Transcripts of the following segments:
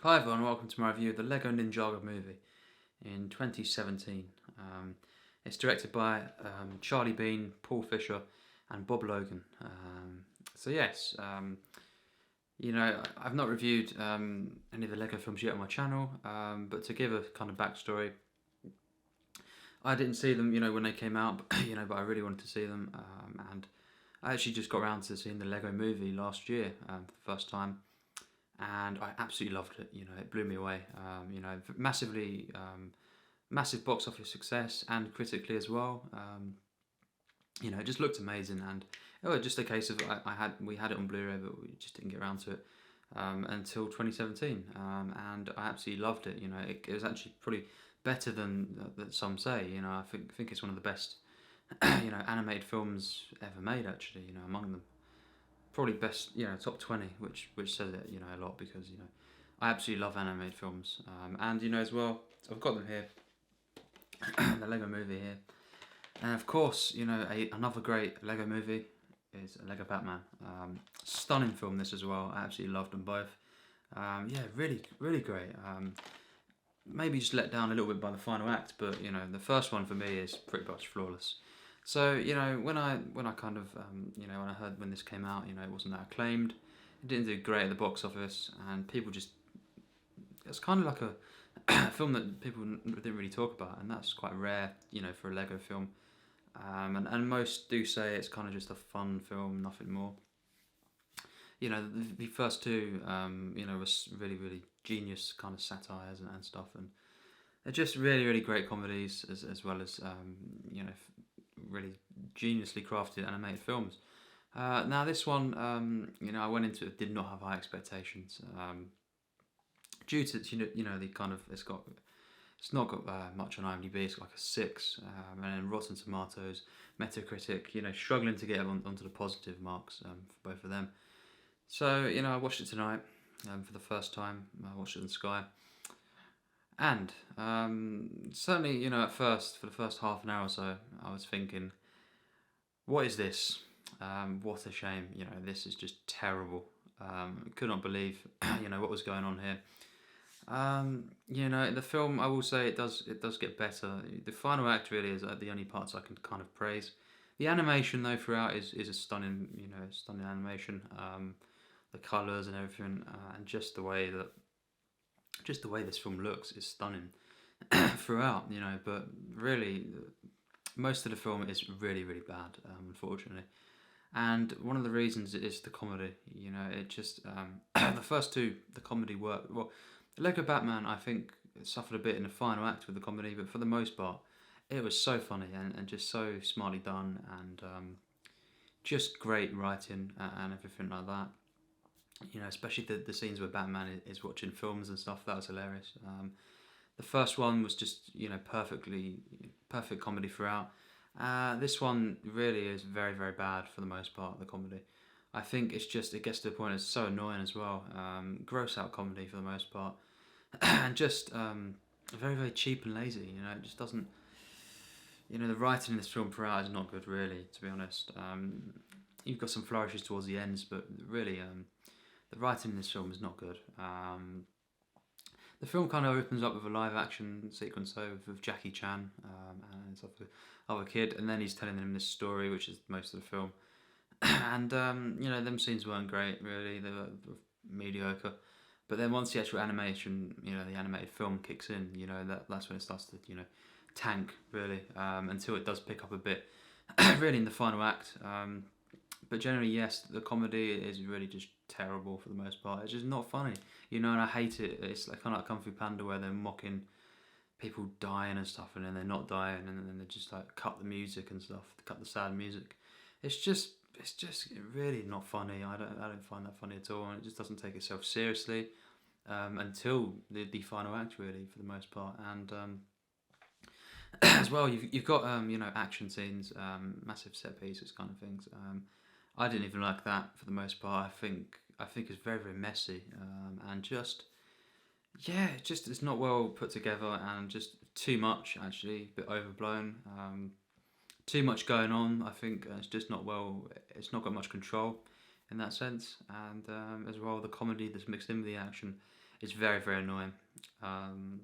Hi everyone, welcome to my review of the Lego Ninjago movie in 2017. It's directed by Charlie Bean, Paul Fisher, and Bob Logan. So yes, I've not reviewed any of the Lego films yet on my channel, but to give a kind of backstory, I didn't see them, when they came out, but, but I really wanted to see them, and I actually just got around to seeing the Lego movie last year for the first time, and I absolutely loved it. It blew me away. Massive box office success and critically as well. It just looked amazing, and it was just a case of we had it on Blu-ray, but we just didn't get around to it until 2017, and I absolutely loved it. It was actually probably better than some say. I think it's one of the best animated films ever made. Actually, among them probably best, top 20, which says it, a lot because I absolutely love animated films, and as well, I've got them here, the Lego Movie here, and of course, another great Lego movie is Lego Batman. Stunning film this as well. I absolutely loved them both. Yeah, really, really great. Maybe just let down a little bit by the final act, but the first one for me is pretty much flawless. So when I kind of when I heard when this came out, it wasn't that acclaimed. It didn't do great at the box office, and people just it's kind of like a film that people didn't really talk about, and that's quite rare, for a Lego film. And most do say it's kind of just a fun film, nothing more. The first two, was really, really genius kind of satires and stuff, and they're just really, really great comedies as well as really geniusly crafted animated films. Now this one, I went into it did not have high expectations due to the kind of it's not got much on IMDb. It's got like a 6, and then Rotten Tomatoes, Metacritic, struggling to get onto the positive marks for both of them. So I watched it tonight for the first time. I watched it on Sky, and certainly at first for the first half an hour or so, I was thinking, what is this? What a shame! This is just terrible. Could not believe what was going on here. The film, I will say it does get better. The final act really is the only parts I can kind of praise. The animation though throughout is a stunning, stunning animation. The colours and everything, and just the way this film looks is stunning throughout. But really, most of the film is really really bad, unfortunately. And one of the reasons is the comedy. It just the first two, the comedy worked well. Lego Batman, I think, suffered a bit in the final act with the comedy, but for the most part, it was so funny and just so smartly done, and just great writing and everything like that. Especially the scenes where Batman is watching films and stuff. That was hilarious. The first one was just perfect comedy throughout. This one really is very very bad for the most part. The comedy, I think it gets to the point it's so annoying as well. Gross out comedy for the most part, and just very very cheap and lazy. It just doesn't. The writing in this film throughout is not good really, to be honest. You've got some flourishes towards the ends, but really, the writing in this film is not good. The film kind of opens up with a live action sequence of Jackie Chan and his other kid, and then he's telling them this story, which is most of the film. And them scenes weren't great really; they were mediocre. But then once the actual animation, the animated film kicks in, that's when it starts to tank really, until it does pick up a bit, really in the final act. But generally, yes, the comedy is really just terrible for the most part. It's just not funny, and I hate it. It's like kind of like Kung Fu Panda where they're mocking people dying and stuff, and then they're not dying, and then they just like cut the music and stuff, cut the sad music. It's just really not funny. I don't find that funny at all, and it just doesn't take itself seriously until the final act really for the most part, and as well you've got action scenes, massive set pieces kind of things. I didn't even like that for the most part. I think it's very very messy, and just yeah, it's not well put together and just too much actually, a bit overblown. Too much going on. I think it's just not well. It's not got much control in that sense, and as well the comedy that's mixed in with the action. is very very annoying. Um,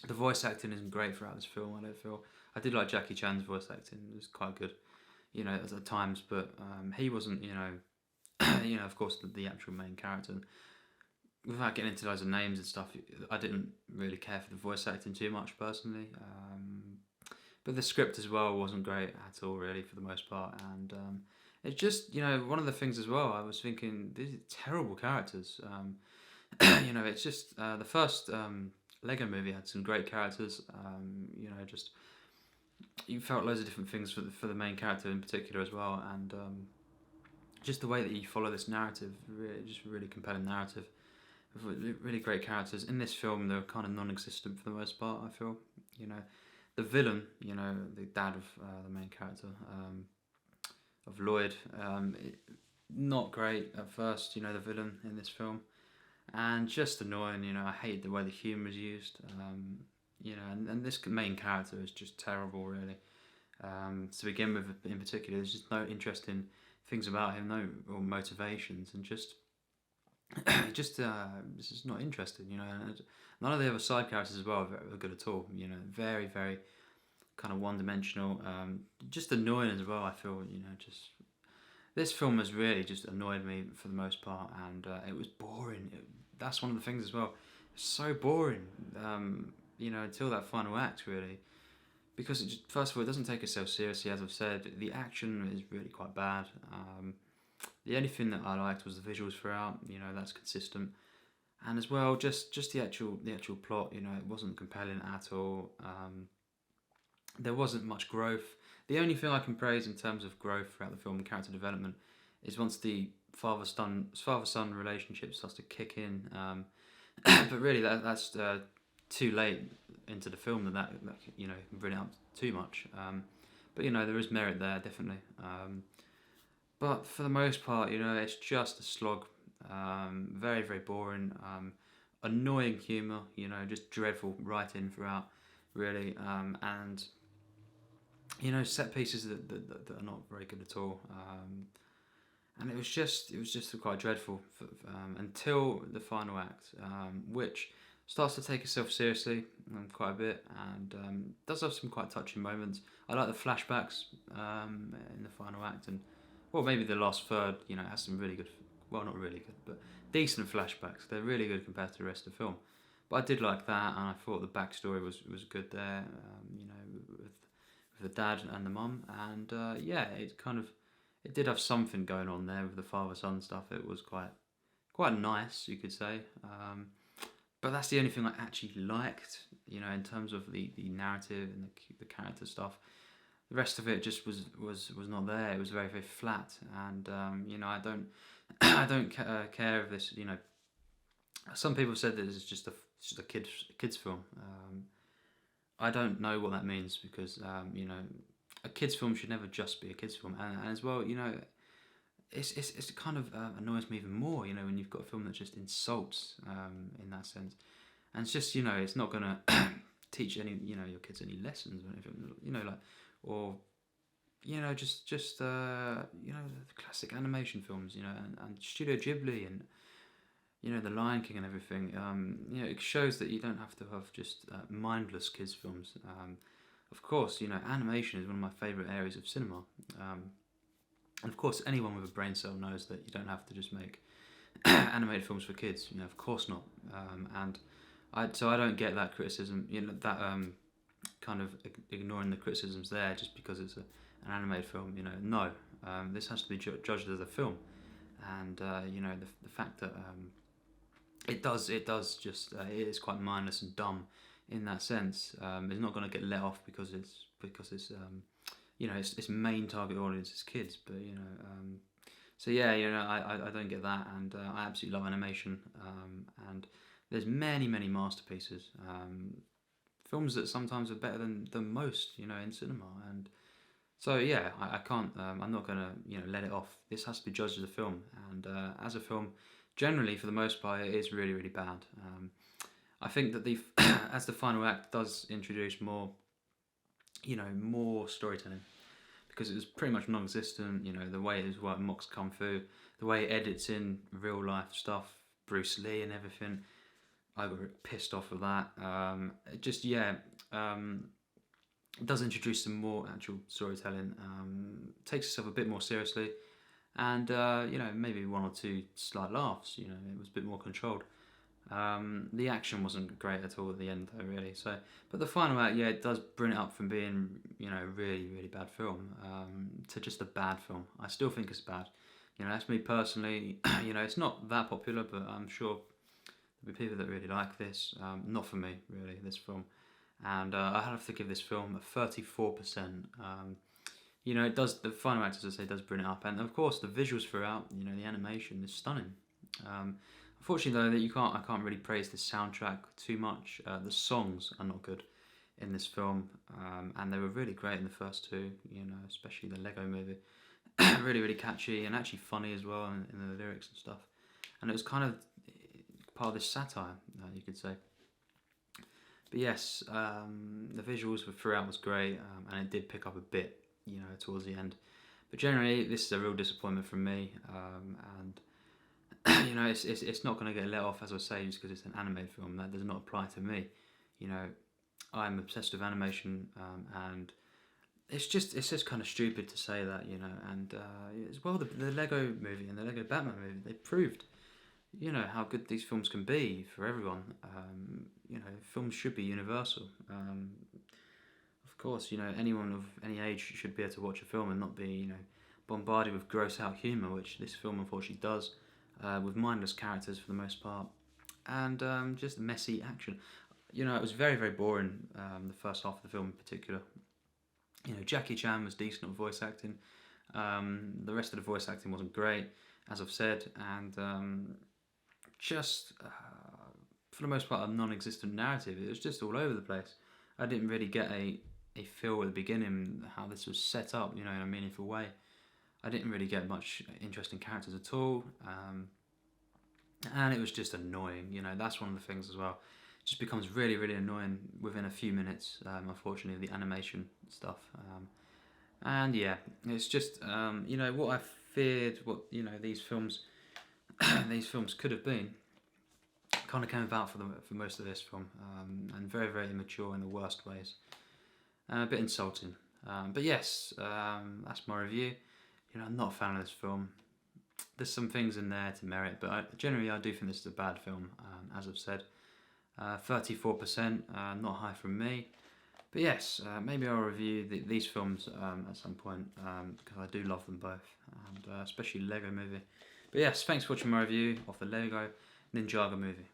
the voice acting isn't great throughout this film. I don't feel. I did like Jackie Chan's voice acting; it was quite good, at times. But he wasn't, of course, the actual main character. Without getting into loads of names and stuff, I didn't really care for the voice acting too much personally. But the script as well wasn't great at all, really, for the most part. And it's just, one of the things as well, I was thinking, these are terrible characters. It's just the first Lego movie had some great characters. Just you felt loads of different things for the main character in particular as well. And just the way that you follow this narrative, really, just really compelling narrative. Really great characters in this film. They're kind of non-existent for the most part. I feel, the villain, the dad of the main character, of Lloyd, not great at first. The villain in this film, and just annoying. I hate the way the humour is used. And this main character is just terrible, really. To begin with, in particular, there's just no interesting things about him, no real motivations, and just this is not interesting, and none of the other side characters as well are good at all. Very very kind of one dimensional. Just annoying as well. I feel just this film has really just annoyed me for the most part, and it was boring. That's one of the things as well. It's so boring. Until that final act really, because first of all it doesn't take itself seriously. As I've said, the action is really quite bad. The only thing that I liked was the visuals throughout. That's consistent, and as well, just the actual plot. It wasn't compelling at all. There wasn't much growth. The only thing I can praise in terms of growth throughout the film and character development is once the father-son relationship starts to kick in. But really, that's too late into the film that can bring it up too much. But there is merit there definitely. But for the most part, it's just a slog. Very, very boring. Annoying humour, just dreadful writing throughout, really. And, set pieces that are not very good at all. And it was just quite dreadful until the final act, which starts to take itself seriously quite a bit, and does have some quite touching moments. I like the flashbacks in the final act, and maybe the last third, has some really good, well, not really good, but decent flashbacks. They're really good compared to the rest of the film. But I did like that, and I thought the backstory was good there, with the dad and the mum, and it did have something going on there with the father-son stuff. It was quite nice, you could say. But that's the only thing I actually liked, in terms of the narrative and the character stuff. The rest of it just was not there. It was very very flat, and I don't I don't care if this. Some people said that it's just a kids film. I don't know what that means because a kids film should never just be a kids film, and as well it's kind of annoys me even more. When you've got a film that just insults in that sense, and it's just it's not gonna teach your kids any lessons or anything. Or just the classic animation films, and Studio Ghibli and the Lion King and everything. It shows that you don't have to have just mindless kids films. Of course, animation is one of my favourite areas of cinema. And of course, anyone with a brain cell knows that you don't have to just make animated films for kids. Of course not. And I don't get that criticism. That kind of ignoring the criticisms there just because it's an animated film. No, this has to be judged as a film, and the fact that it is quite mindless and dumb in that sense. It's not going to get let off because it's its main target audience is kids, but I don't get that, and I absolutely love animation, and there's many masterpieces. Films that sometimes are better than most, in cinema, and so I can't. I'm not gonna, let it off. This has to be judged as a film, and as a film, generally for the most part, it is really bad. I think that as the final act does introduce more, more storytelling, because it was pretty much non-existent. The way it mocks kung fu, the way it edits in real life stuff, Bruce Lee and everything. I got pissed off with that. It just yeah, it does introduce some more actual storytelling. Takes itself a bit more seriously, and maybe one or two slight laughs. It was a bit more controlled. The action wasn't great at all at the end though, really. So, but the final act, yeah, it does bring it up from being a really really bad film to just a bad film. I still think it's bad. That's me personally. It's not that popular, but I'm sure there'll be people that really like this. Not for me, really, this film. And I have to give this film a 34%. It does, the final act, as I say, does bring it up, and of course the visuals throughout. The animation is stunning. Unfortunately, though, I can't really praise the soundtrack too much. The songs are not good in this film, and they were really great in the first two. Especially the Lego Movie, really really catchy and actually funny as well in the lyrics and stuff. And it was kind of part of this satire, you could say. But yes, the visuals throughout was great, and it did pick up a bit, towards the end. But generally, this is a real disappointment from me, and it's not going to get let off, as I say, just because it's an animated film. That does not apply to me. I'm obsessed with animation, and it's just kind of stupid to say that, And as well, the Lego Movie and the Lego Batman movie, they proved, how good these films can be for everyone. Films should be universal. Of course, anyone of any age should be able to watch a film and not be, bombarded with gross out humour, which this film unfortunately does, with mindless characters for the most part, and just messy action. It was very, very boring, the first half of the film in particular. Jackie Chan was decent at voice acting. The rest of the voice acting wasn't great, as I've said, and for the most part, a non-existent narrative. It was just all over the place. I didn't really get a feel at the beginning how this was set up, in a meaningful way. I didn't really get much interesting characters at all, and it was just annoying. That's one of the things as well. It just becomes really, really annoying within a few minutes. Unfortunately, the animation stuff, and yeah, it's just what I feared. What these films, these films could have been, kind of came about for most of this film, and very, very immature in the worst ways. A bit insulting, but yes, that's my review. I'm not a fan of this film. There's some things in there to merit, but generally I do think this is a bad film, as I've said. 34%, not high from me. But yes, maybe I'll review these films at some point, because I do love them both, and especially Lego Movie. But yes, thanks for watching my review of the Lego Ninjago movie.